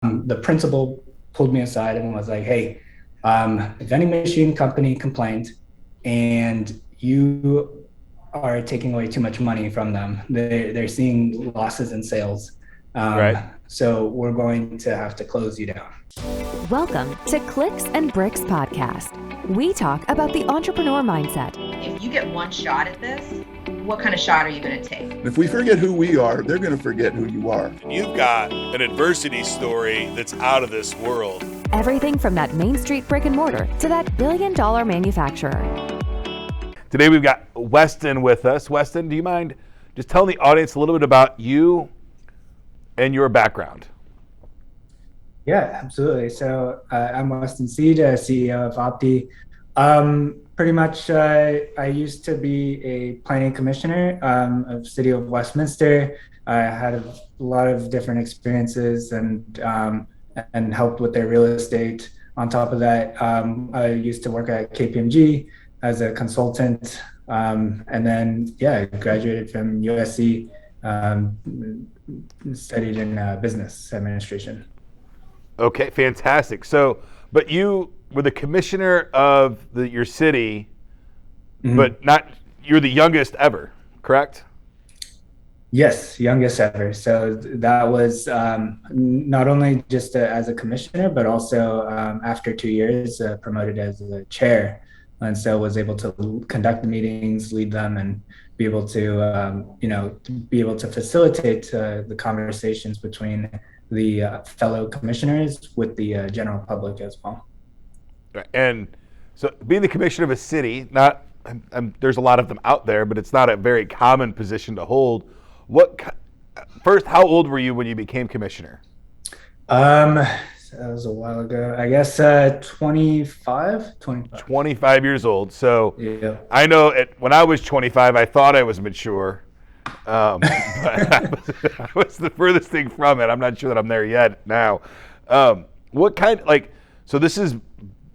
the principal pulled me aside and was like, "Hey, the vending machine company complained, and you are taking away too much money from them. They're seeing losses in sales. Right. So we're going to have to close you down." Welcome to Clicks and Bricks Podcast. We talk about the entrepreneur mindset. If you get one shot at this, what kind of shot are you going to take? If we forget who we are, they're going to forget who you are. You've got an adversity story that's out of this world. Everything from that Main Street brick and mortar to that billion-dollar manufacturer. Today we've got Weston with us. Weston, do you mind just telling the audience a little bit about you and your background? Yeah, absolutely. So I'm Weston Seid, CEO of Oppti. Pretty much, I used to be a planning commissioner of City of Westminster. I had a lot of different experiences and helped with their real estate. On top of that, I used to work at KPMG as a consultant, and then I graduated from USC, studied in business administration. Okay, fantastic. So, but you were the commissioner of your city, but you're the youngest ever, correct? Yes, youngest ever. So that was not only just as a commissioner, but also after 2 years promoted as a chair. And so was able to conduct the meetings, lead them, and be able to facilitate the conversations between the fellow commissioners with the general public as well. And so being the commissioner of a city, there's a lot of them out there, but it's not a very common position to hold. First, how old were you when you became commissioner? That was a while ago. I guess 25. 25 years old. So yeah. I know when I was 25, I thought I was mature. But I was the furthest thing from it. I'm not sure that I'm there yet now. So this is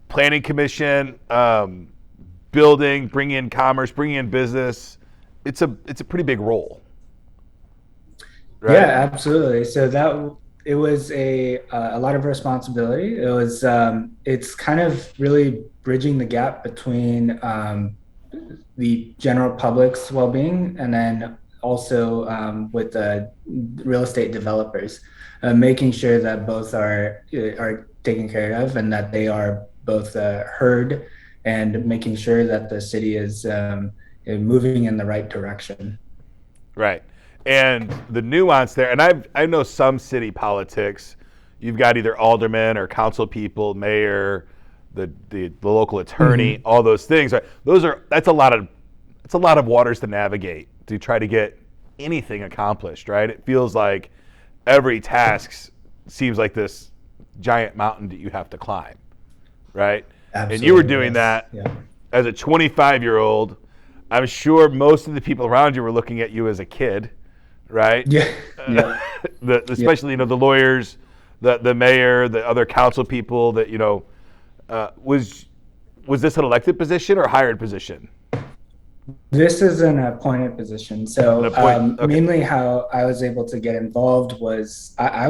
planning commission, building, bringing in commerce, bringing in business. It's a pretty big role. Right? Yeah, absolutely. So it was a lot of responsibility. It was it's kind of really bridging the gap between the general public's well-being and then also with the real estate developers, making sure that both are taken care of and that they are both heard, and making sure that the city is moving in the right direction. Right. And the nuance there, and I know some city politics, you've got either aldermen or council people, mayor, the local attorney, all those things. Right? That's a lot of waters to navigate to try to get anything accomplished, right? It feels like every task seems like this giant mountain that you have to climb, right? Absolutely, and you were doing that yeah. As a 25-year-old. I'm sure most of the people around you were looking at you as a kid, right? Yeah. Especially the lawyers, the mayor, the other council people. That was this an elected position or hired position? This is an appointed position. So Okay. Mainly how I was able to get involved was I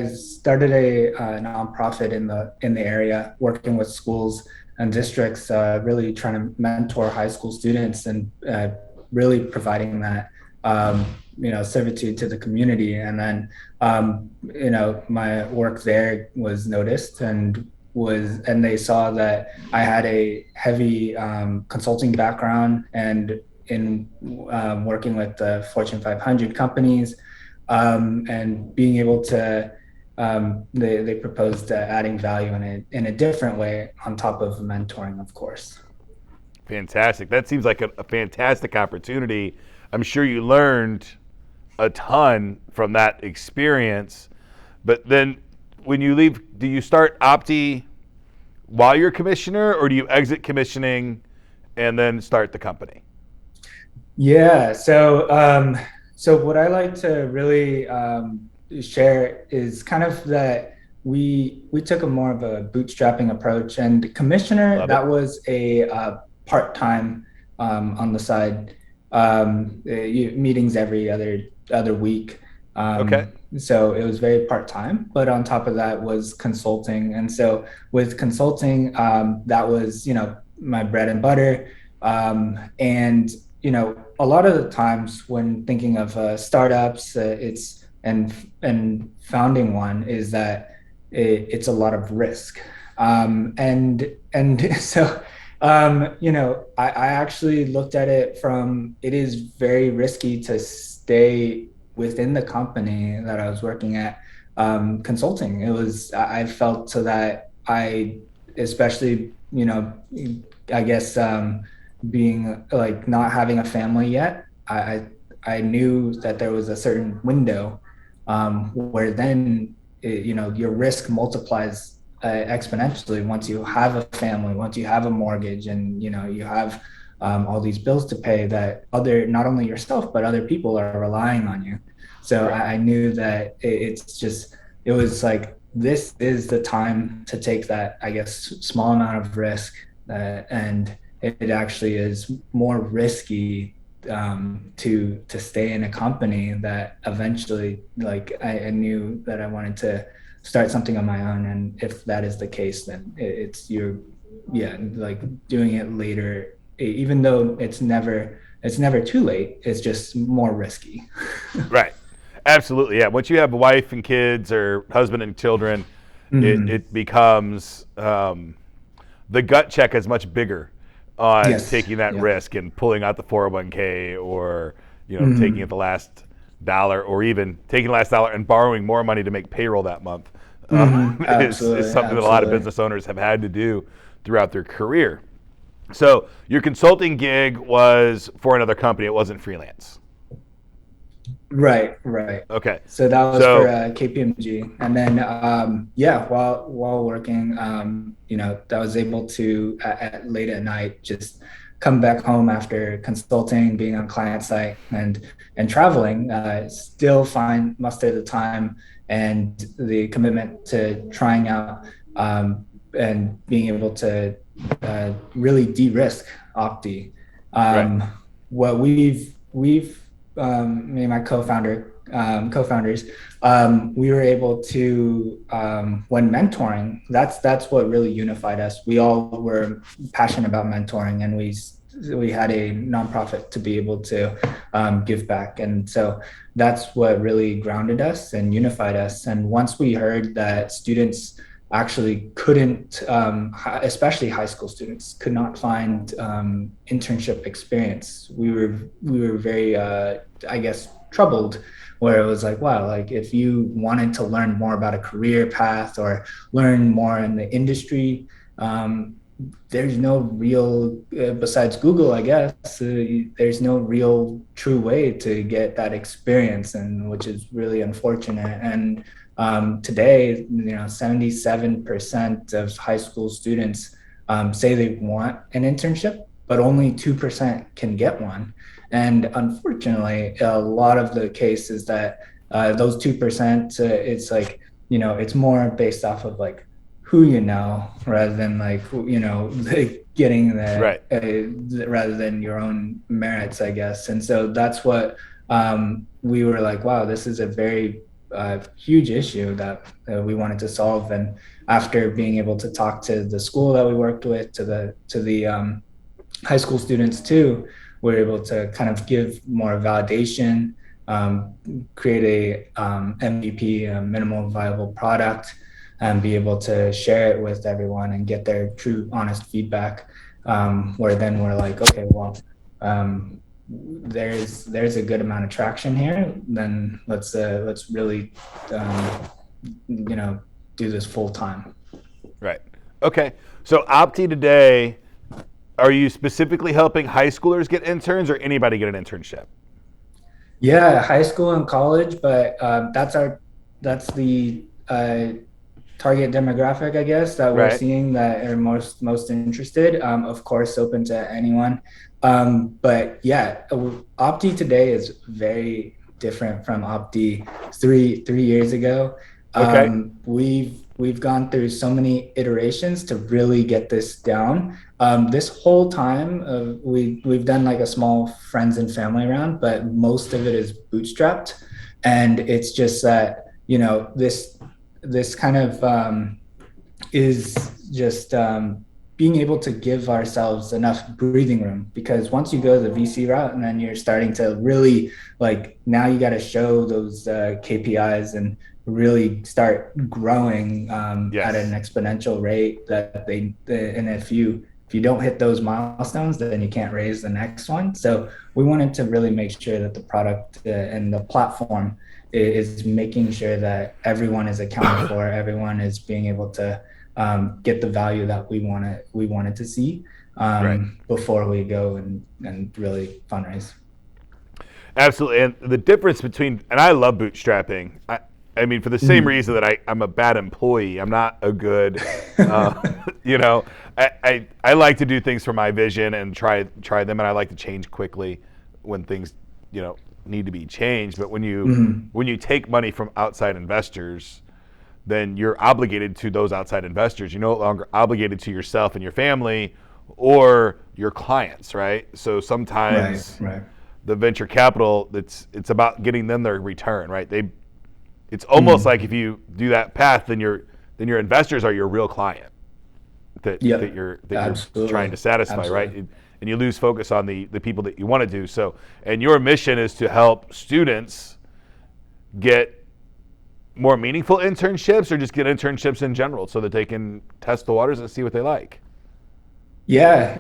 started a nonprofit in the area, working with schools and districts, really trying to mentor high school students and really providing that servitude to the community. And then my work there was noticed and they saw that I had a heavy consulting background and in working with the Fortune 500 companies, and being able to they proposed adding value in a different way on top of mentoring, of course. Fantastic. That seems like a fantastic opportunity. I'm sure you learned a ton from that experience. But then when you leave, do you start Oppti while you're commissioner, or do you exit commissioning and then start the company? Yeah. So what I like to really share is kind of that we took a more of a bootstrapping approach, and commissioner, that was a part-time on the side, meetings every other week. Okay. So it was very part-time, but on top of that was consulting. And so with consulting, that was, my bread and butter. And, a lot of the times when thinking of startups, and founding one is that it's a lot of risk. And so, I actually looked at it from, it is very risky to stay within the company that I was working at, consulting. I felt so that especially, I guess, being like not having a family yet, I knew that there was a certain window, where then, your risk multiplies exponentially once you have a family, once you have a mortgage, and, you have all these bills to pay that not only yourself, but other people are relying on you. So I knew that it was like, this is the time to take that, I guess, small amount of risk, and it actually is more risky, to stay in a company that eventually, like, I knew that I wanted to start something on my own. And if that is the case, then like doing it later, even though it's never too late, it's just more risky. Right. Absolutely. Yeah. Once you have a wife and kids or husband and children, it becomes, the gut check is much bigger on Yes. taking that Yeah. risk and pulling out the 401k, or, taking it the last dollar, or even taking the last dollar and borrowing more money to make payroll that month. Is something that a lot of business owners have had to do throughout their career. So your consulting gig was for another company. It wasn't freelance. Right. Okay. So that was So- for KPMG, and then while working, I was able to late at night just come back home after consulting, being on client site, and traveling. Still find muster the time and the commitment to trying out, and being able to really de-risk Oppti. What we've me and my co-founders, we were able to, when mentoring, that's what really unified us. We all were passionate about mentoring, and we had a nonprofit to be able to give back. And so that's what really grounded us and unified us. And once we heard that students actually couldn't, especially high school students, could not find internship experience, we were very, I guess, troubled, where it was like, wow, like if you wanted to learn more about a career path or learn more in the industry, there's no real, besides Google, I guess, there's no real true way to get that experience, and which is really unfortunate. And today, 77% of high school students say they want an internship, but only 2% can get one. And unfortunately, a lot of the case is that those 2%, it's like, it's more based off of like who rather than like, getting that, rather than your own merits, I guess. And so that's what we were like, wow, this is a very huge issue that we wanted to solve. And after being able to talk to the school that we worked with, to the high school students too, we're able to kind of give more validation, create a MVP, a minimal viable product, and be able to share it with everyone and get their true, honest feedback. Where then we're like, okay, well, there's a good amount of traction here. Then let's really, do this full time. Right. Okay. So Oppti today, are you specifically helping high schoolers get interns, or anybody get an internship? Yeah, high school and college, but that's the target demographic, I guess, that we're seeing that are most interested. Of course, open to anyone. But yeah, Oppti today is very different from Oppti three years ago. We've gone through so many iterations to really get this down. This whole time, we've done like a small friends and family round, but most of it is bootstrapped. And it's just that, this kind of is just being able to give ourselves enough breathing room, because once you go the VC route and then you're starting to really now you got to show those KPIs and really start growing at an exponential rate and if you don't hit those milestones, then you can't raise the next one. So we wanted to really make sure that the product and the platform is making sure that everyone is accounted for, everyone is being able to get the value that we wanted to see before we go and really fundraise. Absolutely. And the difference between, and I love bootstrapping. I mean, for the same reason that I'm a bad employee. I'm not a good, I like to do things for my vision and try them, and I like to change quickly when things, need to be changed. But when you take money from outside investors, then you're obligated to those outside investors. You're no longer obligated to yourself and your family or your clients, right? So sometimes the venture capital, it's about getting them their return, right? It's almost like if you do that path, then your investors are your real client that you're trying to satisfy, right? And you lose focus on the people that you want to do. So, and your mission is to help students get more meaningful internships, or just get internships in general so that they can test the waters and see what they like. Yeah,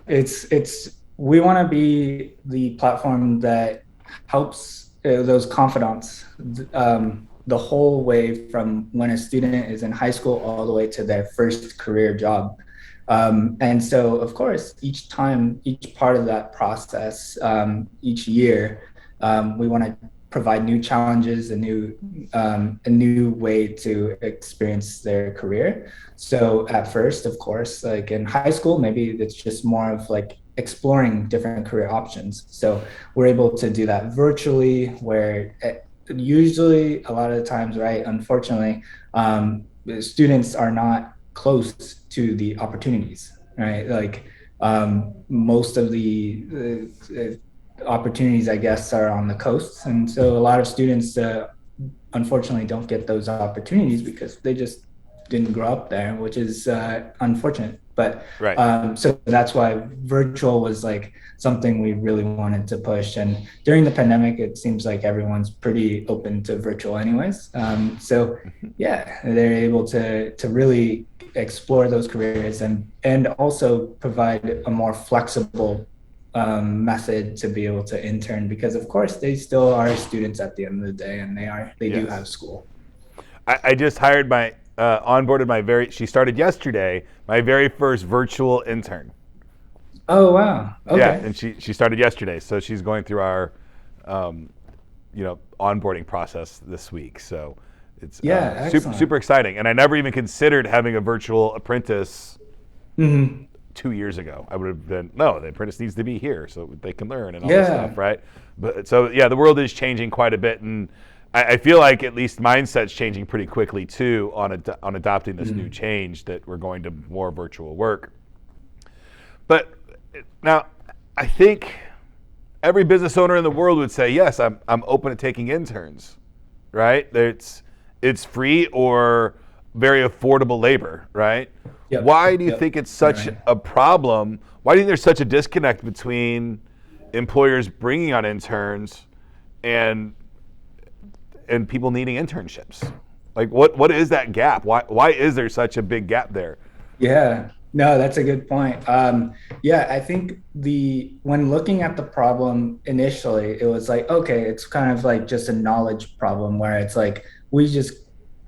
we want to be the platform that helps those confidants the whole way from when a student is in high school all the way to their first career job. And so, of course, each part of that process, each year, we want to provide new challenges, a new way to experience their career. So at first, of course, like in high school, maybe it's just more of exploring different career options. So we're able to do that virtually, where usually a lot of the times, right, unfortunately, students are not close to the opportunities, right? Most of the opportunities, I guess, are on the coasts. And so a lot of students, unfortunately, don't get those opportunities because they just didn't grow up there, which is unfortunate. But so that's why virtual was something we really wanted to push. And during the pandemic, it seems like everyone's pretty open to virtual anyways. So yeah, they're able to really explore those careers and also provide a more flexible method to be able to intern, because of course they still are students at the end of the day, and they do have school. I just hired onboarded she started yesterday, my very first virtual intern. Oh, wow. Okay. Yeah, and she started yesterday, so she's going through our onboarding process this week. So it's super exciting. And I never even considered having a virtual apprentice 2 years ago. I would have been, no, the apprentice needs to be here so they can learn and all this stuff, right? But so yeah, the world is changing quite a bit, and I feel like at least mindset's changing pretty quickly too on adopting this new change that we're going to more virtual work. But now, I think every business owner in the world would say, yes, I'm open to taking interns, right? It's free or very affordable labor, right? Yep. Why do you think it's such a problem? Why do you think there's such a disconnect between employers bringing on interns and people needing internships? What is that gap? Why is there such a big gap there? Yeah, no, that's a good point. I think when looking at the problem initially, it was okay, it's kind of just a knowledge problem where it's we just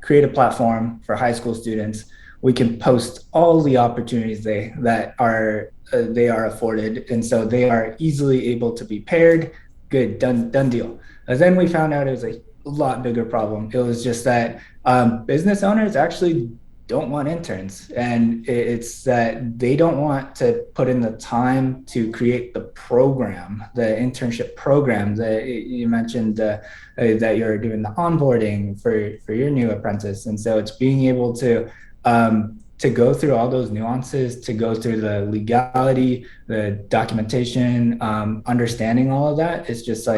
create a platform for high school students. We can post all the opportunities they are afforded, and so they are easily able to be paired. Good, done deal. And then we found out it was a lot bigger problem. It was just that business owners actually don't want interns, and it's that they don't want to put in the time to create the program, the internship program that you mentioned, that you're doing the onboarding for your new apprentice. And so it's being able to go through all those nuances, to go through the legality, the documentation, understanding all of that. It's just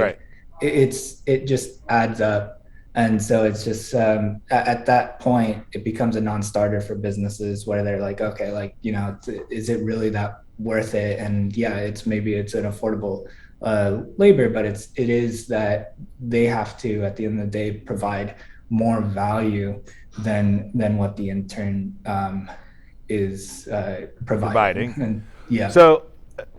it just adds up. And so it's just at that point, it becomes a non-starter for businesses where they're like, okay, like, is it really that worth it? And yeah, maybe it's an affordable labor, but it is that they have to, at the end of the day, provide more value than what the intern is providing. Providing. And yeah. So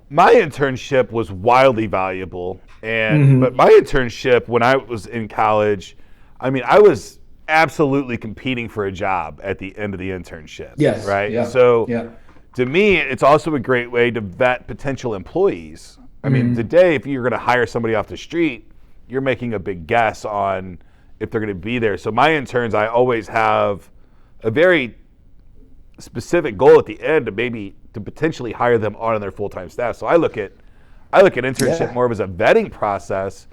my internship was wildly valuable, but my internship when I was in college, I mean, I was absolutely competing for a job at the end of the internship. Yes. Right. Yeah. So yeah. to me, it's also a great way to vet potential employees. I mean, today, if you're going to hire somebody off the street, you're making a big guess on if they're going to be there. So my interns, I always have a very specific goal at the end to potentially hire them on their full-time staff. So I look at internship more of as a vetting process.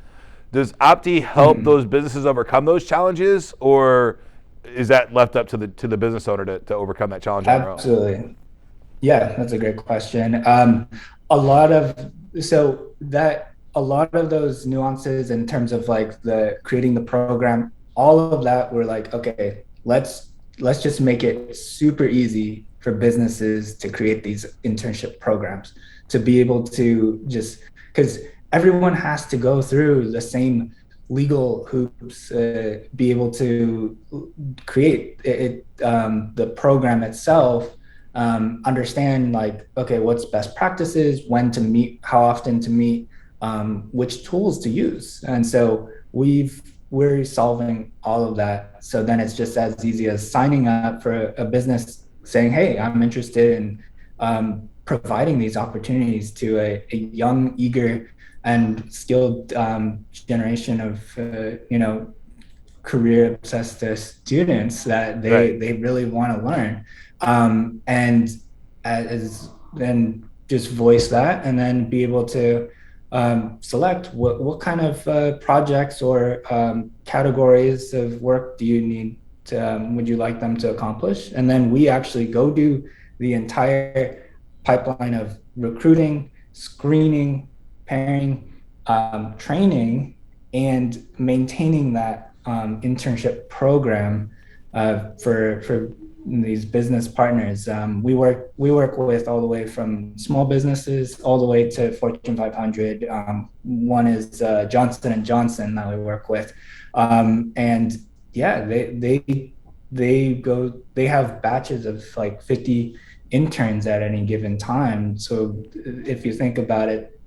Does Oppti help those businesses overcome those challenges, or is that left up to the business owner to overcome that challenge on their own? Absolutely. Yeah, that's a great question. A lot of those nuances in terms of like the creating the program, all of that, we're like, okay, let's just make it super easy for businesses to create these internship programs, to be able to just, because everyone has to go through the same legal hoops, be able to create it, the program itself, understand like, okay, what's best practices, when to meet, how often to meet, which tools to use. And so we're solving all of that. So then it's just as easy as signing up for a business saying, hey, I'm interested in providing these opportunities to a young, eager, and skilled generation of career obsessed students that they really want to learn, and then just voice that, and then be able to select what kind of projects or categories of work do you need to, would you like them to accomplish, and then we actually go do the entire pipeline of recruiting, screening, pairing, training, and maintaining that internship program for these business partners. We work with all the way from small businesses all the way to Fortune 500. One is Johnson and Johnson that we work with, and yeah, they have batches of like 50 interns at any given time. So if you think about it,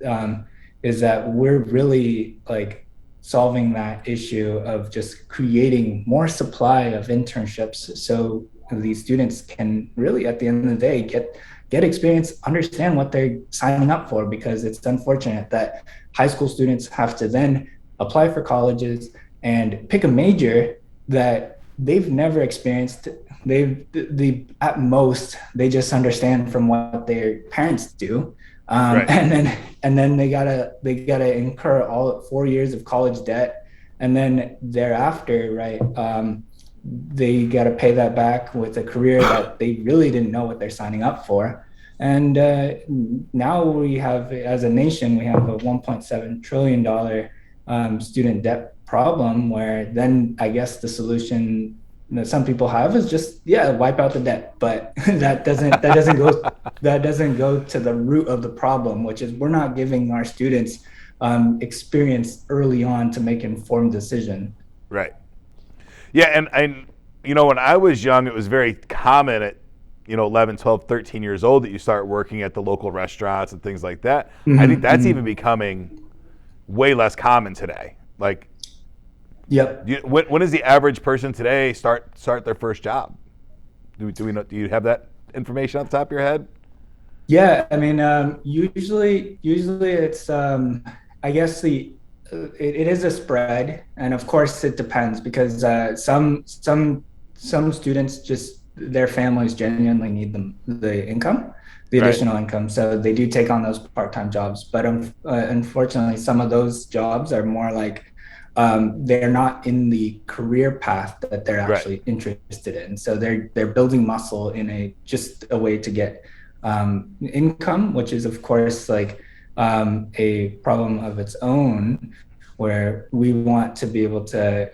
is that we're really like solving that issue of just creating more supply of internships, so these students can really, at the end of the day, get experience, understand what they're signing up for, because it's unfortunate that high school students have to then apply for colleges and pick a major that they've never experienced. At most they just understand from what their parents do, right. and then they gotta incur all 4 years of college debt, and then thereafter, right, they got to pay that back with a career that they really didn't know what they're signing up for. And now we have, as a nation, we have a $1.7 trillion student debt problem, where then I guess the solution that some people have is just, wipe out the debt. But that doesn't go to the root of the problem, which is we're not giving our students experience early on to make informed decision. Right. Yeah, and when I was young, it was very common at 11, 12, 13 years old that you start working at the local restaurants and things like that. Mm-hmm. I think that's even becoming way less common today. Like, yep. When does the average person today start their first job? Do you have that information off the top of your head? Yeah, I mean, usually it's I guess it is a spread, and of course it depends, because some students, just their families genuinely need the income, the additional income, so they do take on those part-time jobs. But unfortunately, some of those jobs are more like they're not in the career path that they're actually interested in. So they're building muscle in just a way to get income, which is of course like a problem of its own, where we want to be able to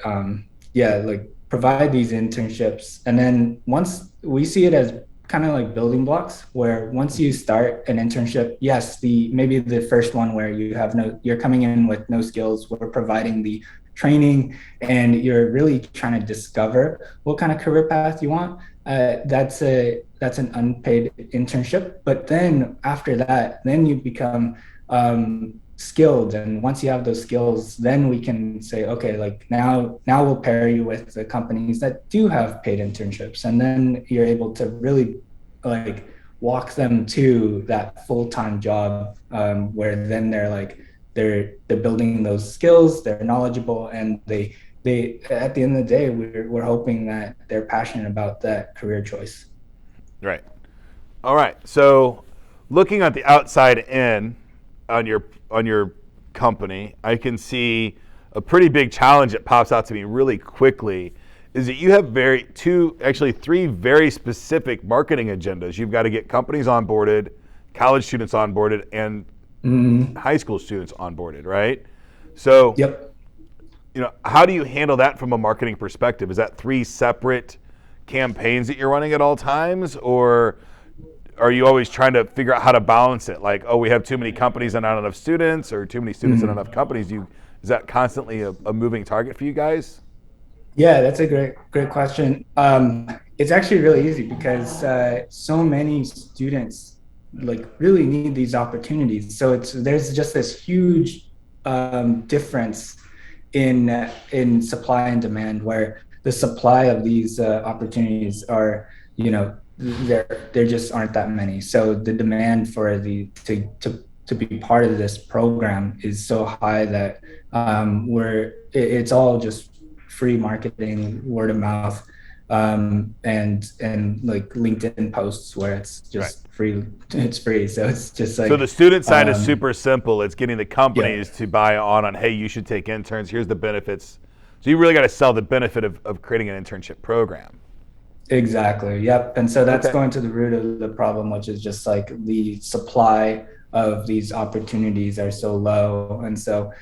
yeah, like provide these internships. And then once we see it as kind of like building blocks, where once you start an internship, yes, the maybe the first one where you're coming in with no skills, we're providing the training and you're really trying to discover what kind of career path you want. That's an unpaid internship. But then after that, then you become skilled, and once you have those skills, then we can say, okay, like now we'll pair you with the companies that do have paid internships, and then you're able to really like walk them to that full-time job, where then they're building those skills, they're knowledgeable, and they at the end of the day, we're hoping that they're passionate about that career choice. Right. All right. So looking at the outside in on your company, I can see a pretty big challenge that pops out to me really quickly is that you have three very specific marketing agendas. You've got to get companies onboarded, college students onboarded, and high school students onboarded, right? So, Yep. How do you handle that from a marketing perspective? Is that three separate campaigns that you're running at all times, or are you always trying to figure out how to balance it? Like, oh, we have too many companies and not enough students, or too many students and not enough companies. Is that constantly a moving target for you guys? Yeah, that's a great question. It's actually really easy because so many students like really need these opportunities. So there's just this huge difference in supply and demand, where the supply of these opportunities are, there just aren't that many. So the demand for to be part of this program is so high that it's all just free marketing, word of mouth, and like LinkedIn posts where it's just Right. free. It's free, so it's just like So the student side is super simple. It's getting the companies yeah. to buy on, hey, you should take interns. Here's the benefits. So you really got to sell the benefit of creating an internship program. Exactly. Yep. And so that's Okay. going to the root of the problem, which is just like the supply of these opportunities are so low. And so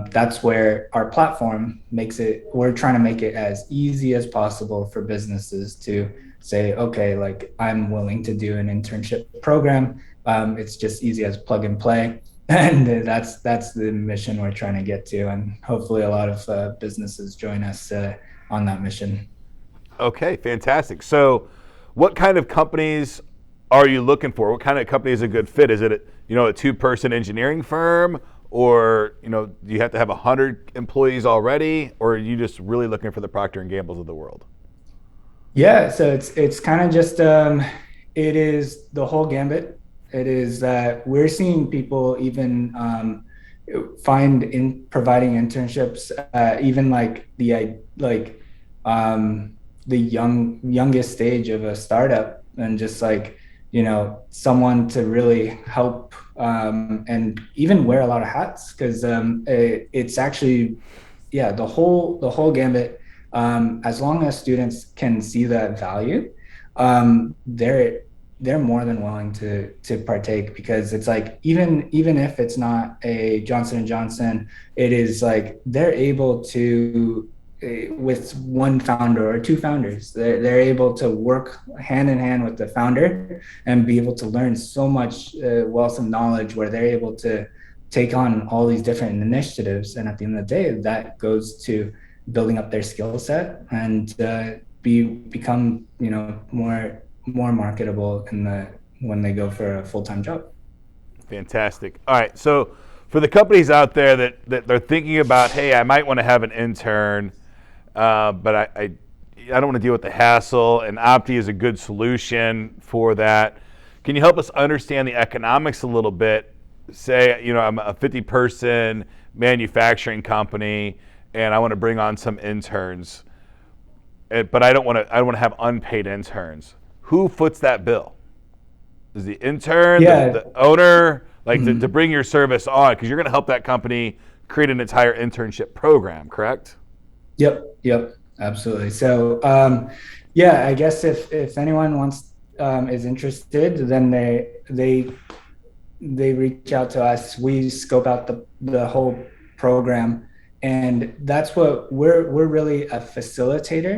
that's where our platform we're trying to make it as easy as possible for businesses to say, okay, like I'm willing to do an internship program. It's just easy as plug and play. And that's the mission we're trying to get to. And hopefully a lot of businesses join us on that mission. Okay, fantastic. So what kind of companies are you looking for? What kind of company is a good fit? Is it a two-person engineering firm, or do you have to have 100 employees already, or are you just really looking for the Procter and Gambles of the world? Yeah, so it's kind of just it is the whole gambit. It is that we're seeing people even find in providing internships, even like the youngest stage of a startup, and just like someone to really help and even wear a lot of hats, because it's actually the whole gambit. As long as students can see that value, they're more than willing to partake, because it's like even if it's not a Johnson and Johnson, it is like they're able to with one founder or two founders, they're able to work hand in hand with the founder and be able to learn so much wealth of knowledge, where they're able to take on all these different initiatives, and at the end of the day that goes to building up their skill set and become more marketable when they go for a full-time job. Fantastic. All right, so for the companies out there that they're thinking about, hey, I might want to have an intern, but I don't want to deal with the hassle, and Oppti is a good solution for that. Can you help us understand the economics a little bit? Say, I'm a 50-person manufacturing company, and I want to bring on some interns, but I don't want to have unpaid interns. Who foots that bill? Is the intern, Yeah. the owner, like to bring your service on? Because you're going to help that company create an entire internship program, correct? Yep, absolutely. So I guess if anyone is interested, then they reach out to us. We scope out the whole program, and that's what we're really a facilitator,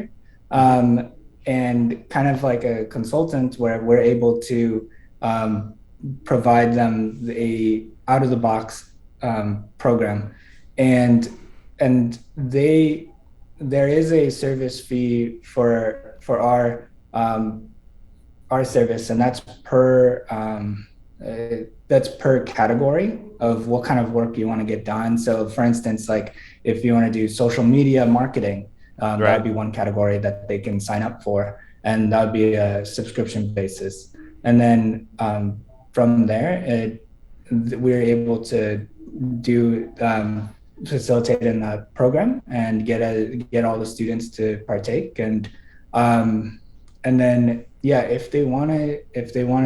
and kind of like a consultant where we're able to provide them a out of the box program, and there is a service fee for our service, and that's per category of what kind of work you want to get done. So for instance, like if you want to do social media marketing, that would be one category that they can sign up for, and that would be a subscription basis. And then from there, we're able to do facilitate in the program and get all the students to partake, and then if they want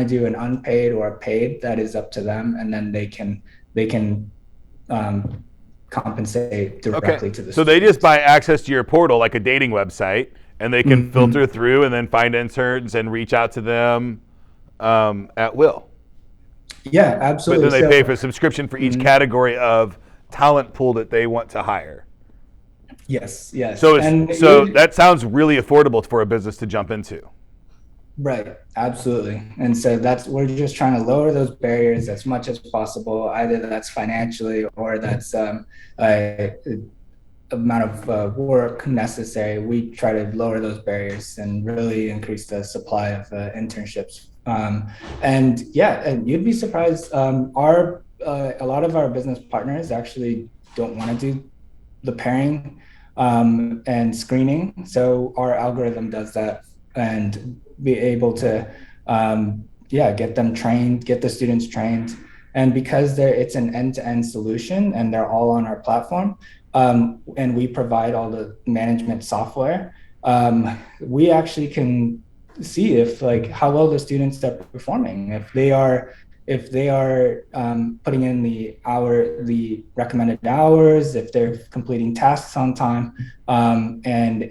to do an unpaid or a paid, that is up to them, and then they can compensate directly to the so students. they just buy access to your portal like a dating website, and they can filter through and then find interns and reach out to them at will. Yeah, absolutely. But then they pay for a subscription for each category of talent pool that they want to hire. Yes. So that sounds really affordable for a business to jump into. Right, absolutely. And so we're just trying to lower those barriers as much as possible. Either that's financially or that's a amount of work necessary. We try to lower those barriers and really increase the supply of internships. And you'd be surprised. A lot of our business partners actually don't want to do the pairing and screening. So our algorithm does that and be able to get them trained, get the students trained. And because it's an end-to-end solution and they're all on our platform, and we provide all the management software, we actually can see if how well the students are performing. If they are putting in the recommended hours, if they're completing tasks on time, and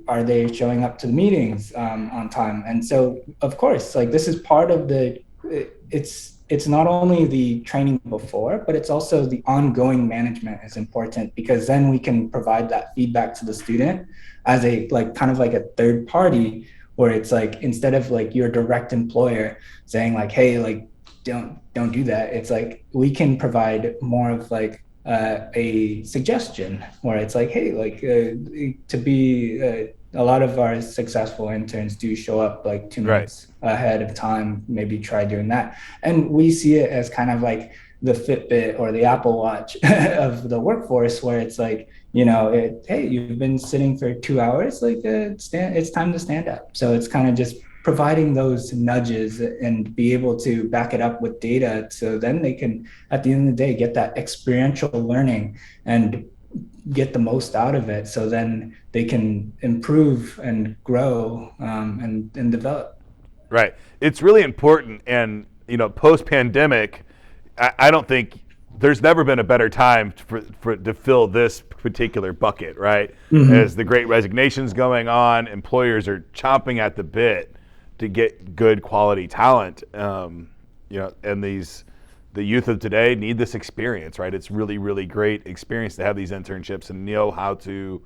are they showing up to the meetings on time? And so, of course, this is part of it's not only the training before, but it's also the ongoing management is important, because then we can provide that feedback to the student as a kind of like a third party, where it's instead of your direct employer saying hey, don't do that. It's we can provide more of a suggestion where it's hey, to be a lot of our successful interns do show up 2 minutes ahead of time, maybe try doing that. And we see it as kind of the Fitbit or the Apple Watch of the workforce, where it's hey, you've been sitting for 2 hours, it's time to stand up. So it's kind of just providing those nudges and be able to back it up with data, so then they can, at the end of the day, get that experiential learning and get the most out of it, so then they can improve and grow and develop. Right. It's really important. And, post-pandemic, I don't think there's never been a better time to fill this particular bucket, right? As the Great Resignation's going on, employers are chomping at the bit to get good quality talent, and the youth of today need this experience, right? It's really, really great experience to have these internships and know how to,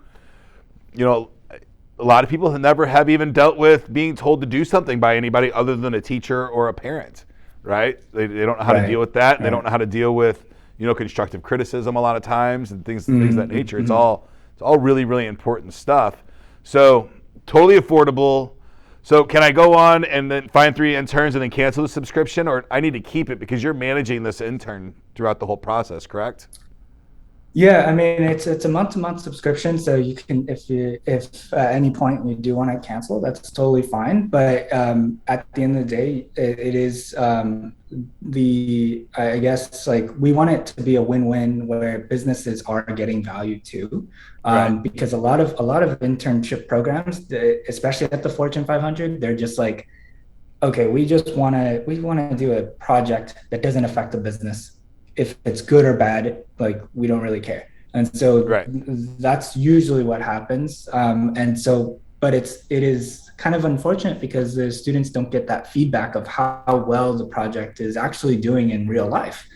a lot of people never have even dealt with being told to do something by anybody other than a teacher or a parent, right? They don't know how to deal with that. They don't know how to deal with, constructive criticism a lot of times and things of that nature. It's all really, really important stuff. So totally affordable. So can I go on and then find 3 interns and then cancel the subscription, or I need to keep it because you're managing this intern throughout the whole process, correct? Yeah, I mean, it's a month-to-month subscription, so you can, if at any point you do want to cancel, that's totally fine. But at the end of the day, it is I guess we want it to be a win-win where businesses are getting value too, because a lot of internship programs, especially at the Fortune 500, they're just okay, we want to do a project that doesn't affect the business. If it's good or bad, we don't really care. And so that's usually what happens. And so but it is kind of unfortunate because the students don't get that feedback of how well the project is actually doing in real life.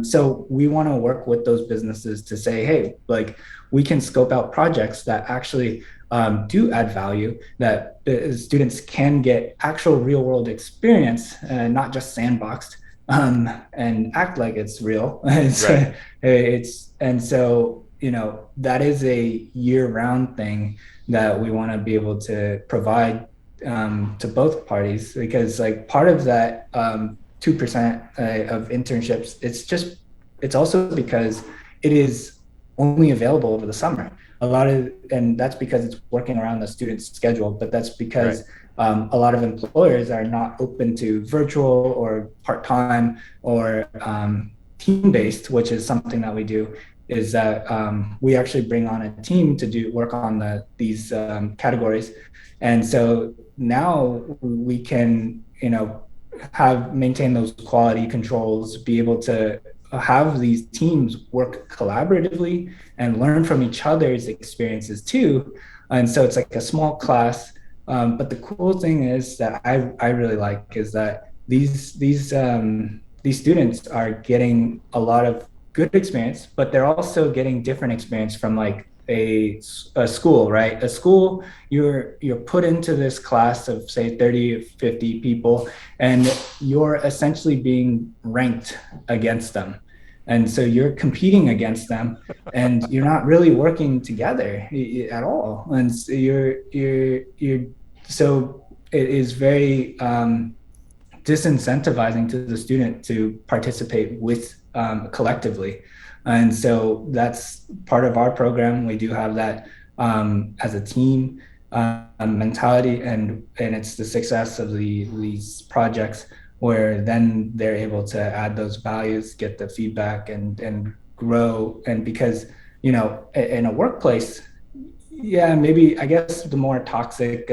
So we want to work with those businesses to say, hey, like we can scope out projects that actually do add value, that students can get actual real world experience, not just sandboxed, and act like it's real. Right. And so, that is a year round thing that we want to be able to provide to both parties, because like part of that 2% of internships, it's also because it is only available over the summer. And that's because it's working around the student's schedule, but that's because a lot of employers are not open to virtual or part-time or team-based, which is something that we do, is that we actually bring on a team to work on these categories. And so now we can, maintain those quality controls, be able to have these teams work collaboratively and learn from each other's experiences too. And so it's like a small class. But the cool thing is that I really like is that these students are getting a lot of good experience, but they're also getting different experience from like a school, right? A school, you're put into this class of say 30 or 50 people, and you're essentially being ranked against them. And so you're competing against them, and you're not really working together at all. And so so it is very disincentivizing to the student to participate with collectively. And so that's part of our program. We do have that as a team mentality, and it's the success of these projects where then they're able to add those values, get the feedback, and grow. And because, in a workplace, yeah, maybe I guess the more toxic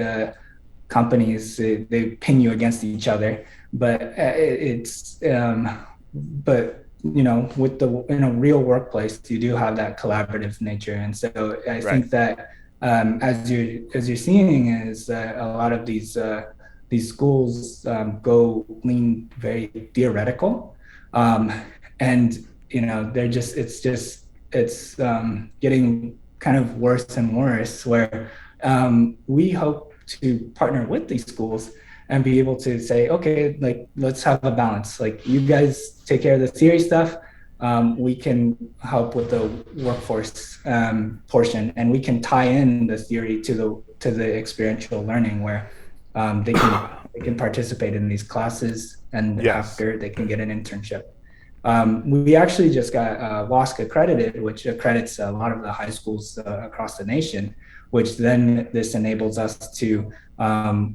companies, they pin you against each other, but but with in a real workplace, you do have that collaborative nature. And so I think that as you're seeing is that a lot of these schools go lean very theoretical, and it's getting kind of worse and worse, where we hope to partner with these schools and be able to say, okay, like let's have a balance. Like you guys take care of the theory stuff. We can help with the workforce portion, and we can tie in the theory to the experiential learning, where they can participate in these classes, and after they can get an internship. We actually just got WASC accredited, which accredits a lot of the high schools across the nation, which then this enables us to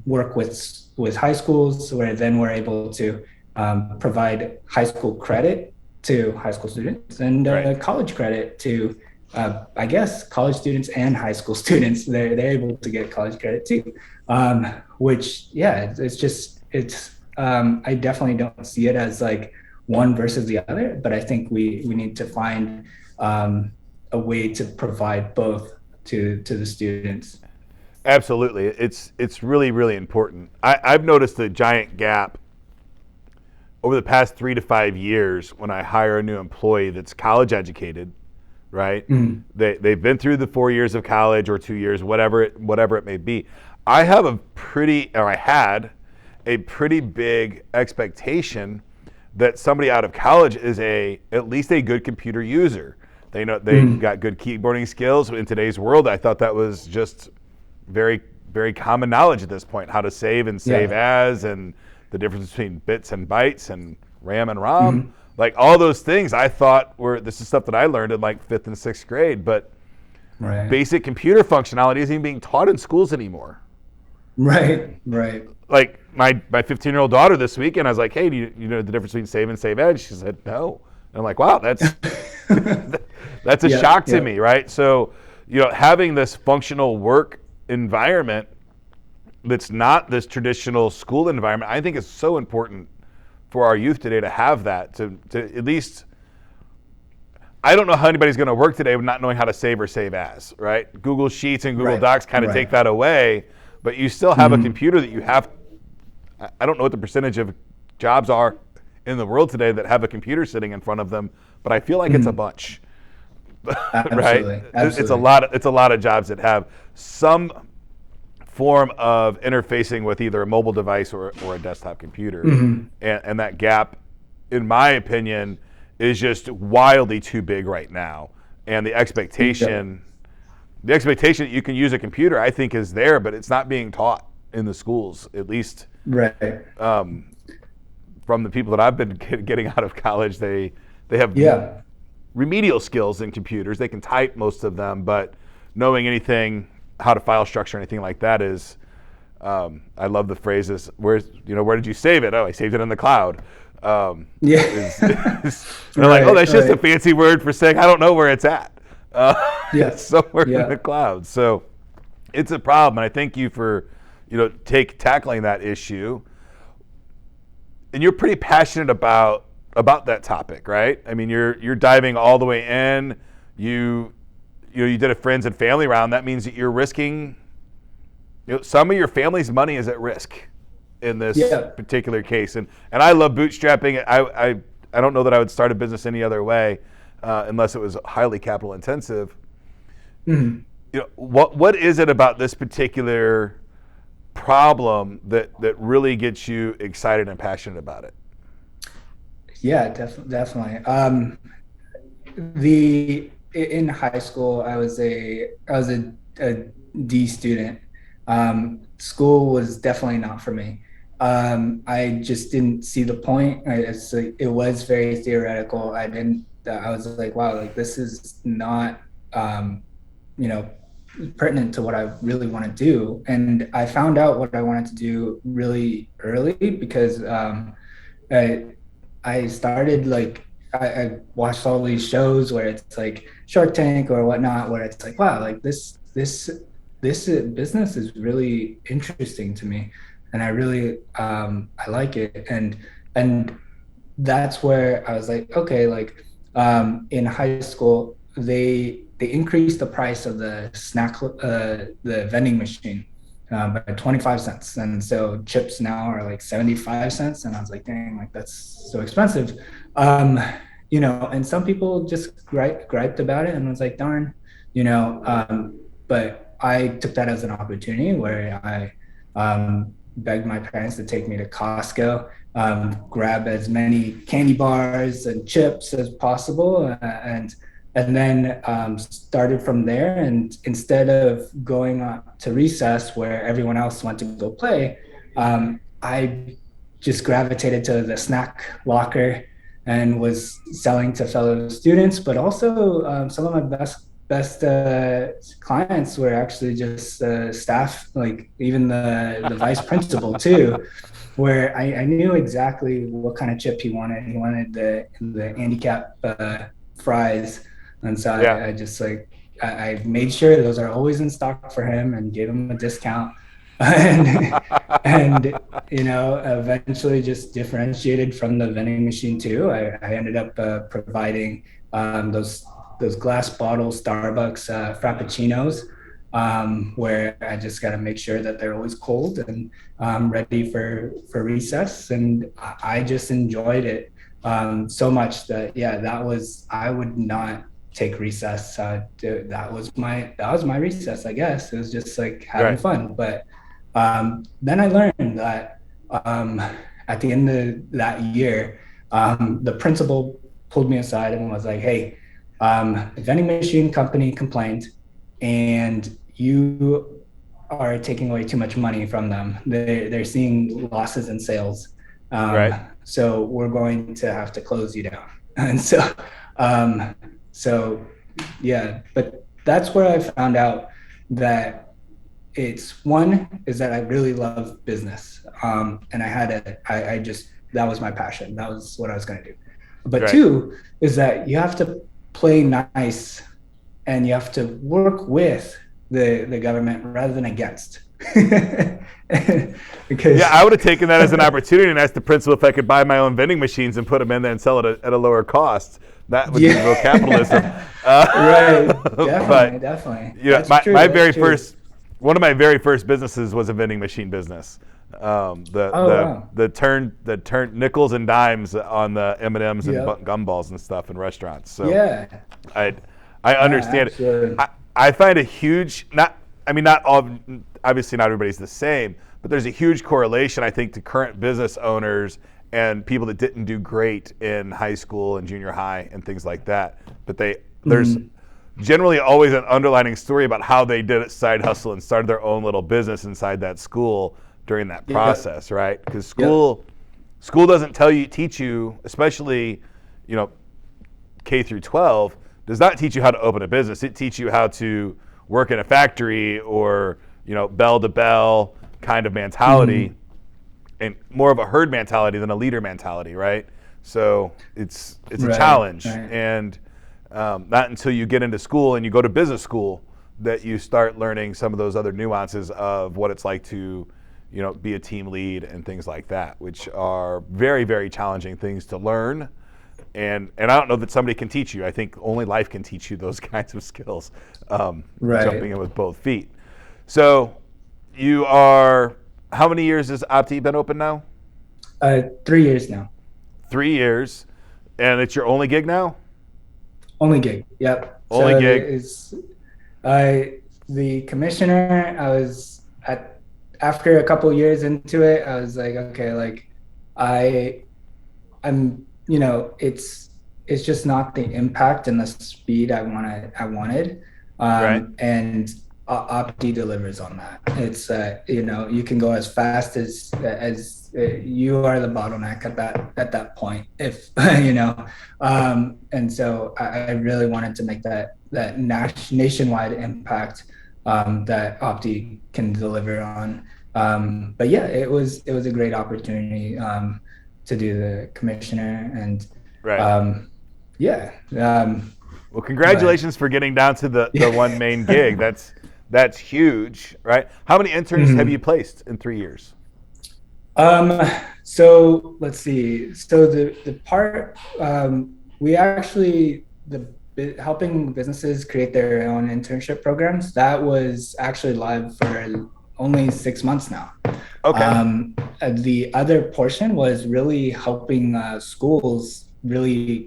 work with high schools, where then we're able to provide high school credit to high school students, and college credit to, I guess, college students and high school students. They're able to get college credit too, which, I definitely don't see it as like one versus the other, but I think we need to find a way to provide both to the students. Absolutely. It's really, really important. I've noticed a giant gap over the past 3 to 5 years when I hire a new employee that's college educated, right? Mm-hmm. They've been through the 4 years of college or 2 years, whatever it may be. I had a pretty big expectation that somebody out of college is at least a good computer user. They got good keyboarding skills. In today's world, I thought that was just very, very common knowledge at this point, how to save and save as, and the difference between bits and bytes and RAM and ROM. Mm-hmm. Like all those things I thought this is stuff that I learned in like 5th and 6th grade, but basic computer functionality isn't even being taught in schools anymore. Right. Like my 15-year-old daughter this weekend, I was like, hey, do you know the difference between save and save as? She said, no. And I'm like, wow, that's that's a shock to me, right? So, having this functional work environment that's not this traditional school environment, I think is so important for our youth today to have that, to at least, I don't know how anybody's going to work today with not knowing how to save or save as, right? Google Sheets and Google Right. Docs kind of Right. take that away, but you still have a computer that you have. I don't know what the percentage of jobs are in the world today that have a computer sitting in front of them, but I feel like it's a bunch. Right? Absolutely. It's a lot. It's a lot of jobs that have some form of interfacing with either a mobile device or a desktop computer, and that gap, in my opinion, is just wildly too big right now. And the expectation that you can use a computer, I think, is there, but it's not being taught in the schools, at least. Right. From the people that I've been getting out of college, they have remedial skills in computers. They can type most of them, but knowing anything, how to file structure, anything like that is. I love the phrases. Where did you save it? Oh, I saved it in the cloud. They're like, oh, that's just a fancy word for saying I don't know where it's at. It's somewhere in the cloud. So it's a problem, and I thank you for tackling that issue. And you're pretty passionate about that topic, right? I mean, you're diving all the way in. You did a friends and family round. That means that you're risking. Some of your family's money is at risk in this particular case. And I love bootstrapping. I don't know that I would start a business any other way unless it was highly capital intensive. What is it about this particular problem that really gets you excited and passionate about it? Yeah, definitely. In high school, I was a D student. School was definitely not for me. I just didn't see the point. It was very theoretical. I was like, wow, like this is not, pertinent to what I really want to do. And I found out what I wanted to do really early because I started I watched all these shows where it's like Shark Tank or whatnot, where it's like, wow, like this business is really interesting to me, and I really I like it, and that's where I was like, okay, in high school they increased the price of the the vending machine by 25 cents, and so chips now are like 75 cents, and I was like, dang, like that's so expensive. And some people just griped about it and was like, darn, but I took that as an opportunity where I begged my parents to take me to Costco, grab as many candy bars and chips as possible, and then started from there. And instead of going to recess where everyone else went to go play, I just gravitated to the snack locker and was selling to fellow students, but also some of my best clients were actually just staff, like even the vice principal too, where I knew exactly what kind of chip he wanted. He wanted the handicap fries. And so I just I made sure those are always in stock for him and gave him a discount. and eventually just differentiated from the vending machine too. I ended up providing those glass bottle Starbucks frappuccinos, where I just got to make sure that they're always cold and ready for recess. And I just enjoyed it so much that I would not take recess. That was my recess, I guess. It was just like having fun. But then I learned that at the end of that year, the principal pulled me aside and was like, hey, the vending machine company complained and you are taking away too much money from them. They're seeing losses in sales. So we're going to have to close you down. And but that's where I found out that that I really love business. And that was my passion. That was what I was going to do. But two is that you have to play nice and you have to work with the government rather than against. Because I would have taken that as an opportunity and asked the principal if I could buy my own vending machines and put them in there and sell it at a lower cost. That would Yeah. be real capitalism. Right. But Definitely. you know, That's true. my That's very true. first, one of my very first businesses was a vending machine business. Oh, wow. The turn nickels and dimes on the M&Ms and Yep. gumballs and stuff in restaurants. So Yeah. I understand it. Absolutely. I find a huge, not all, obviously not everybody's the same, but there's a huge correlation, I think, to current business owners and people that didn't do great in high school and junior high and things like that. But there's generally always an underlining story about how they did it side hustle and started their own little business inside that school during that process, right? Because school doesn't teach you, especially, K through 12, does not teach you how to open a business. It teaches you how to work in a factory or, bell to bell kind of mentality, and more of a herd mentality than a leader mentality, right? So it's a challenge, and not until you get into school and you go to business school that you start learning some of those other nuances of what it's like to, be a team lead and things like that, which are very, very challenging things to learn. And I don't know that somebody can teach you. I think only life can teach you those kinds of skills, jumping in with both feet. So you are, how many years has Oppti been open now? 3 years now. 3 years. And it's your only gig now? Only gig. Yep. Only gig. Is the commissioner, after a couple years into it, I was like, okay, like I'm, it's just not the impact and the speed I wanted. And Oppti delivers on that. It's, you can go as fast as you are the bottleneck at that point, if, and so I really wanted to make that nationwide impact that Oppti can deliver on. But yeah, it was a great opportunity to do the commissioner and well, congratulations for getting down to the one main gig. That's huge, right? How many interns have you placed in 3 years? So let's see. So the part we actually helping businesses create their own internship programs, that was actually live for only 6 months now. Okay. The other portion was really helping schools really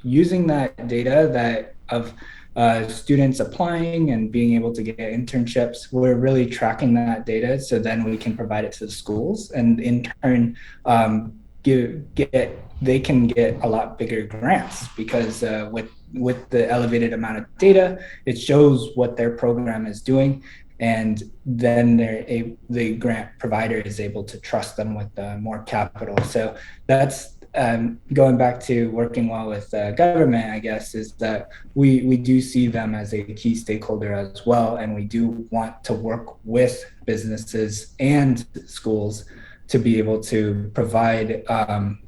using that data that of students applying and being able to get internships. We're really tracking that data so then we can provide it to the schools, and in turn they can get a lot bigger grants because with the elevated amount of data, it shows what their program is doing, and then the grant provider is able to trust them with more capital. So that's going back to working well with government, I guess, is that we do see them as a key stakeholder as well, and we do want to work with businesses and schools to be able to provide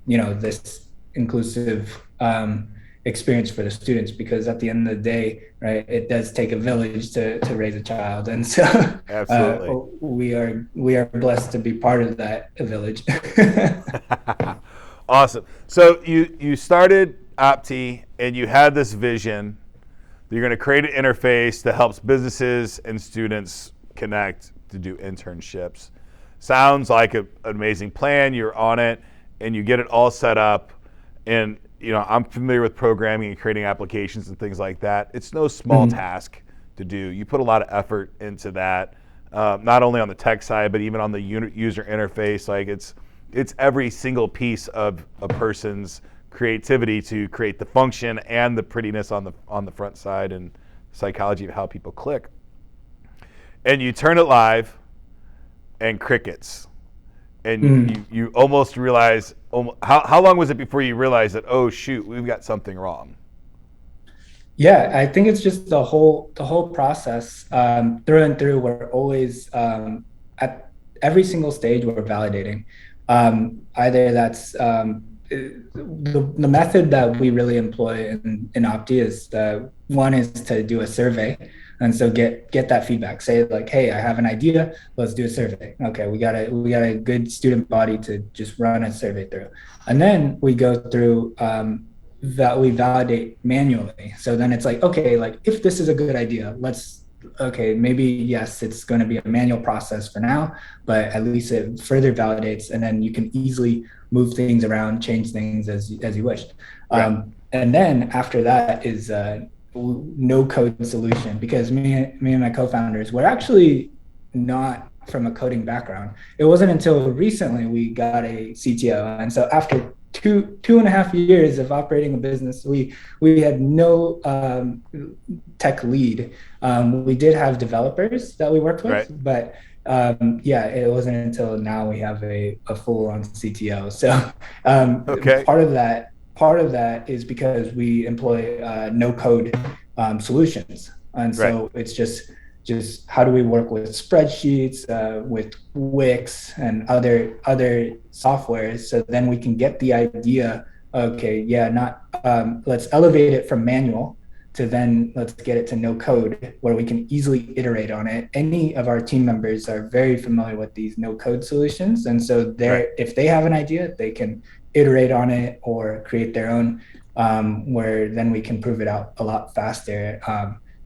this inclusive experience for the students, because at the end of the day, right, it does take a village to raise a child, and so we are blessed to be part of that village. Awesome. So you started Oppti and you had this vision that you're going to create an interface that helps businesses and students connect to do internships. Sounds like an amazing plan. You're on it and you get it all set up. And I'm familiar with programming and creating applications and things like that. It's no small task to do. You put a lot of effort into that, not only on the tech side, but even on the user interface. Like it's every single piece of a person's creativity to create the function and the prettiness on the front side and psychology of how people click. And you turn it live and crickets. And you almost realize, how long was it before you realized that, oh shoot, we've got something wrong? Yeah, I think it's just the whole process through and through. We're always at every single stage we're validating. Either that's the method that we really employ in Oppti is one is to do a survey, and so get that feedback. Say like, hey, I have an idea, let's do a survey. Okay, we got a good student body to just run a survey through, and then we go through we validate manually. So then it's like, okay, like if this is a good idea, okay, maybe yes, it's going to be a manual process for now, but at least it further validates, and then you can easily move things around, change things as you wish. Right. And then after that is no code solution, because me and my co-founders were actually not from a coding background. It wasn't until recently we got a CTO, and so after two and a half years of operating a business, we had no tech lead. We did have developers that we worked with, Right. but yeah, it wasn't until now we have a full-on CTO. So Okay. part of that is because we employ no code solutions, and so Right. it's just how do we work with spreadsheets, with Wix and other softwares, so then we can get the idea, okay, yeah, not let's elevate it from manual to then let's get it to no code, where we can easily iterate on it. Any of our team members are very familiar with these no code solutions, and so Right. if they have an idea, they can iterate on it or create their own, where then we can prove it out a lot faster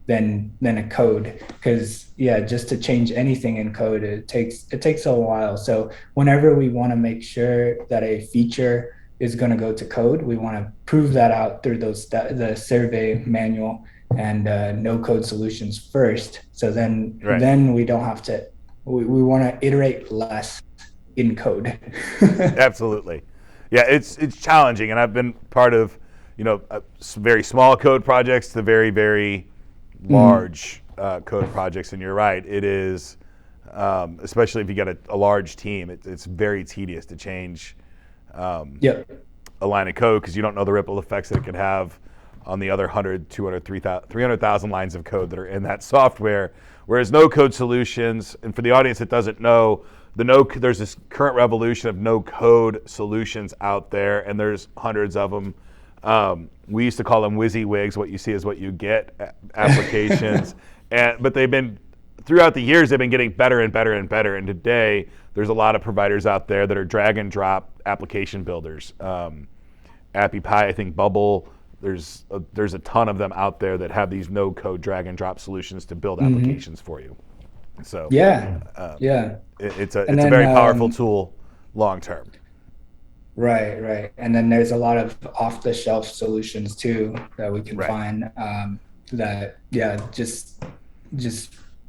than a code. Because yeah, just to change anything in code, it takes a while. So whenever we want to make sure that a feature is going to go to code, we want to prove that out through the survey manual and no code solutions first. So then Right. then we don't have to, we want to iterate less in code. Absolutely. Yeah, it's challenging, and I've been part of, very small code projects to very, very large code projects, and you're right. It is, especially if you get a large team, it's very tedious to change Yep. a line of code, because you don't know the ripple effects that it could have on the other 100, 200, 300,000 lines of code that are in that software. Whereas no code solutions, and for the audience that doesn't know, there's this current revolution of no code solutions out there, and there's hundreds of them. We used to call them WYSIWYGs, what you see is what you get applications. But throughout the years, they've been getting better and better and better. And today, there's a lot of providers out there that are drag and drop application builders. AppyPie, I think Bubble, there's a ton of them out there that have these no code drag and drop solutions to build applications for you. So Yeah. it's a And it's a then, very powerful tool long term. Right. And then there's a lot of off-the-shelf solutions too that we can Right. find, that, yeah, just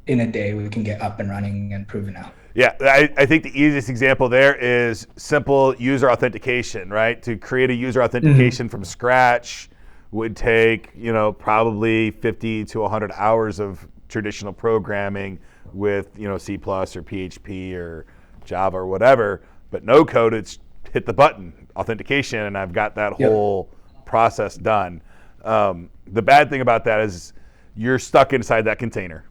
in a day we can get up and running and proven out. Yeah, I think the easiest example there is simple user authentication, right? To create a user authentication from scratch would take, probably 50 to 100 hours of traditional programming with, C+ or PHP or Java or whatever. But no code, it's hit the button, authentication, and I've got that whole process done. The bad thing about that is you're stuck inside that container,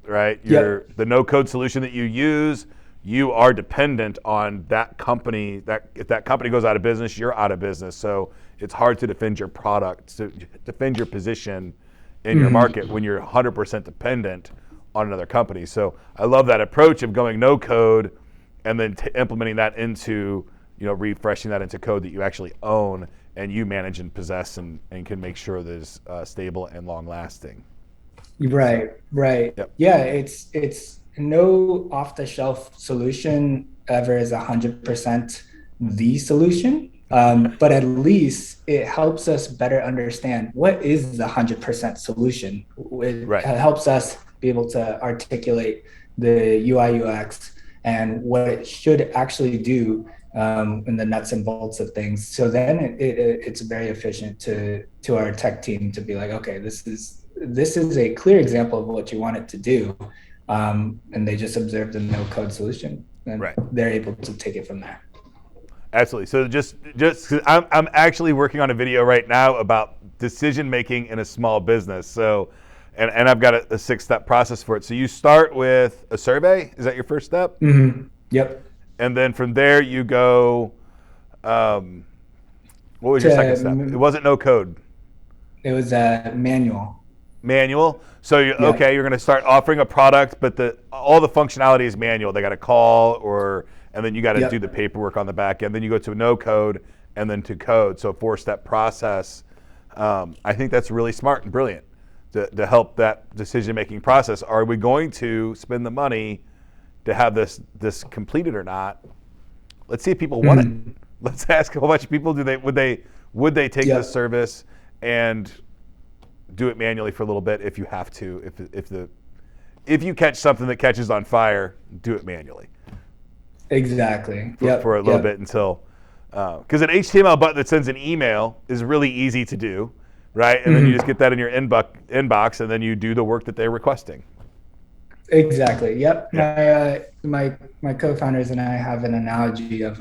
right? The no code solution that you use, you are dependent on that company. That if that company goes out of business, you're out of business. So it's hard to defend your product, to defend your position in your market when you're 100% dependent on another company. So I love that approach of going no code and then implementing that into, refreshing that into code that you actually own and you manage and possess and can make sure that is stable and long lasting. Right. Yep. Yeah, it's no off-the-shelf solution ever is 100% the solution, but at least it helps us better understand what is the 100% solution. It helps us be able to articulate the UI UX and what it should actually do, in the nuts and bolts of things. So then it's very efficient to our tech team to be like, okay, this is a clear example of what you want it to do, and they just observe the no code solution, and they're able to take it from there. Absolutely. So just I'm actually working on a video right now about decision making in a small business. So, and I've got a 6-step process for it. So you start with a survey. Is that your first step? Mm-hmm. Yep. And then from there you go. What was your second step? It wasn't no code. It was manual. Manual. So you're going to start offering a product, but all the functionality is manual. They got to call and then you got to do the paperwork on the back end. Then you go to no code and then to code. So a 4-step process I think that's really smart and brilliant to help that decision-making process. Are we going to spend the money to have this completed or not? Let's see if people want it. Let's ask how much people would they take this service and do it manually for a little bit if you have to. If you catch something that catches on fire, do it manually. Exactly. For a little bit until, because an HTML button that sends an email is really easy to do, right? And then you just get that in your inbox, and then you do the work that they're requesting. Exactly. Yep. Yeah. My co-founders and I have an analogy of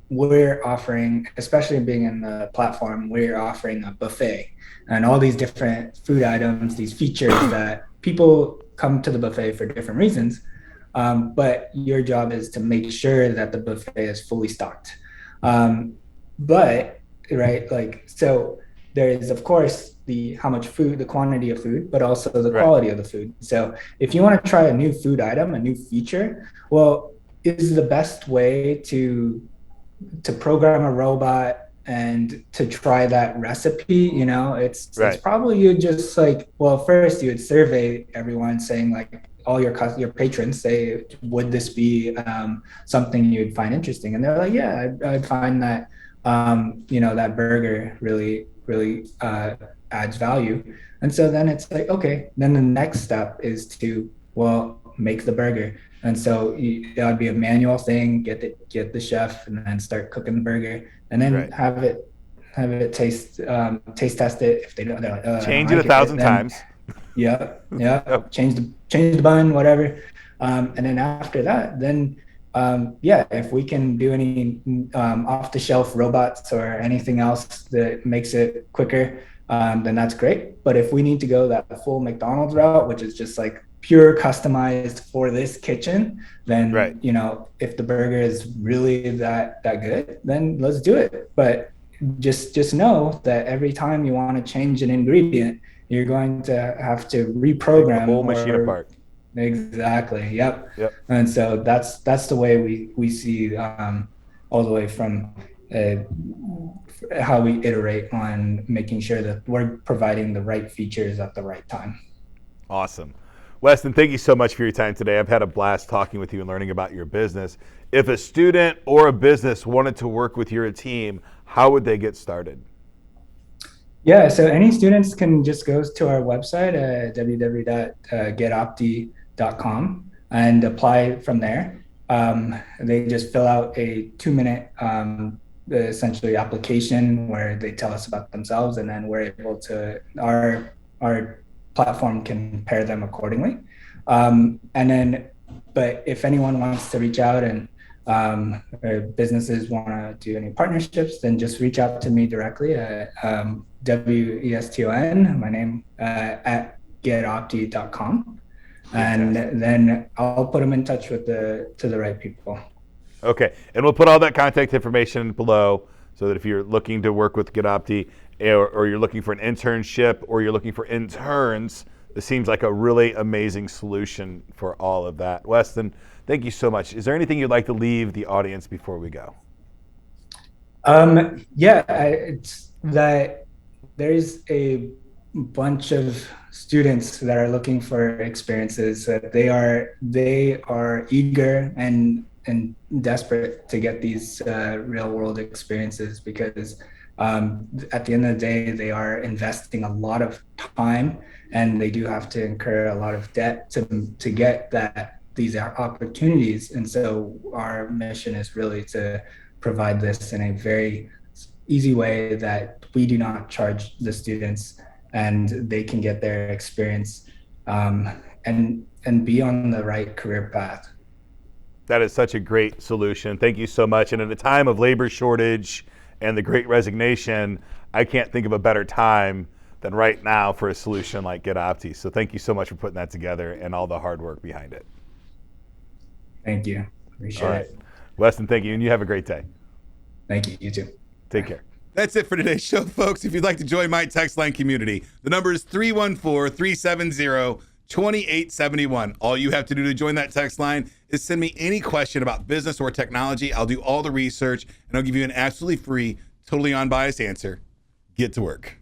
we're offering, especially being in the platform, we're offering a buffet and all these different food items, these features that people come to the buffet for different reasons. But your job is to make sure that the buffet is fully stocked. But right, so there is, of course, how much food, the quantity of food, but also the quality of the food. So if you want to try a new food item, a new feature, well, is the best way to program a robot and to try that recipe? It's probably you just first you would survey everyone saying all your patrons, say, would this be something you'd find interesting? And they're like, yeah, I'd find that, that burger really adds value. And so then it's okay, then the next step is to, make the burger. And so that would be a manual thing, get the chef and then start cooking the burger and then have it taste test it. If they don't, they're like, change it 1,000 times. Yeah. Change the bun, whatever. And then after that, then if we can do any off-the-shelf robots or anything else that makes it quicker, then that's great. But if we need to go that full McDonald's route, which is just pure customized for this kitchen, then if the burger is really that good, then let's do it. But just know that every time you want to change an ingredient, you're going to have to reprogram the whole machine apart. Exactly. Yep. And so that's the way we see all the way from how we iterate on making sure that we're providing the right features at the right time. Awesome. Weston, thank you so much for your time today. I've had a blast talking with you and learning about your business. If a student or a business wanted to work with your team, how would they get started? Yeah, so any students can just go to our website at www.getoppti.com and apply from there. They just fill out a 2-minute essentially application where they tell us about themselves, and then we're able to, our platform can pair them accordingly. But if anyone wants to reach out and or businesses want to do any partnerships, then just reach out to me directly at Weston, my name, at getoppti.com. And then I'll put them in touch with the right people. Okay, and we'll put all that contact information below so that if you're looking to work with That Oppti or you're looking for an internship or you're looking for interns, this seems like a really amazing solution for all of that. Weston, thank you so much. Is there anything you'd like to leave the audience before we go? It's that there's a bunch of students that are looking for experiences, that they are eager and desperate to get these real world experiences, because at the end of the day, they are investing a lot of time and they do have to incur a lot of debt to get these opportunities. And so our mission is really to provide this in a very easy way that we do not charge the students, and they can get their experience and be on the right career path. That is such a great solution. Thank you so much. And in a time of labor shortage and the great resignation, I can't think of a better time than right now for a solution like That Oppti. So thank you so much for putting that together and all the hard work behind it. Thank you. Appreciate it. Weston, thank you. And you have a great day. Thank you. You too. Take care. That's it for today's show, folks. If you'd like to join my text line community, the number is 314-370-2871. All you have to do to join that text line is send me any question about business or technology. I'll do all the research, and I'll give you an absolutely free, totally unbiased answer. Get to work.